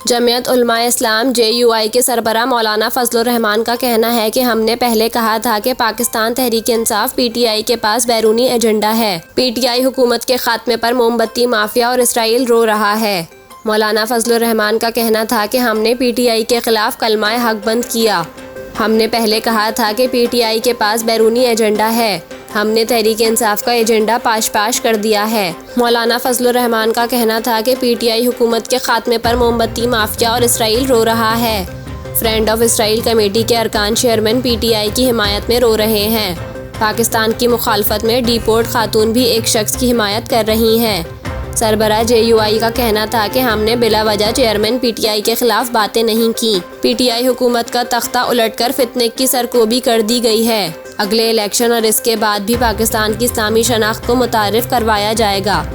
जमीयत उलमाए इस्लाम JUI के सरबराह मौलाना फजलुर रहमान का कहना है कि हमने पहले कहा था कि पाकिस्तान तहरीक इंसाफ PTI के पास बैरूनी एजेंडा है। PTI हुकूमत के खात्मे पर मोमबत्ती माफिया और इसराइल रो रहा है। मौलाना फजलुर रहमान का कहना था कि हमने PTI के खिलाफ कलमाए हक बंद किया। हमने पहले कहा था कि PTI के पास बैरूनी एजेंडा है। हमने तहरीक इंसाफ का एजेंडा पाश कर दिया है। मौलाना फजलुर रहमान का कहना था कि PTI हुकूमत के खात्मे पर मोमबत्ती माफिया और इसराइल रो रहा है। फ्रेंड ऑफ इसराइल कमेटी के अरकान चेयरमैन PTI की हिमायत में रो रहे हैं। पाकिस्तान की मुखालफत में डिपोर्ट खातून भी एक शख्स की हिमायत कर रही हैं। सरबराह JUI का कहना था कि हमने बिला वजह चेयरमैन PTI के खिलाफ बातें नहीं की। PTI हुकूमत का तख्ता उलटकर फितने की सरकोबी कर दी गई है। अगले इलेक्शन और इसके बाद भी पाकिस्तान की इस्लामी शनाख्त को मुतारिफ करवाया जाएगा।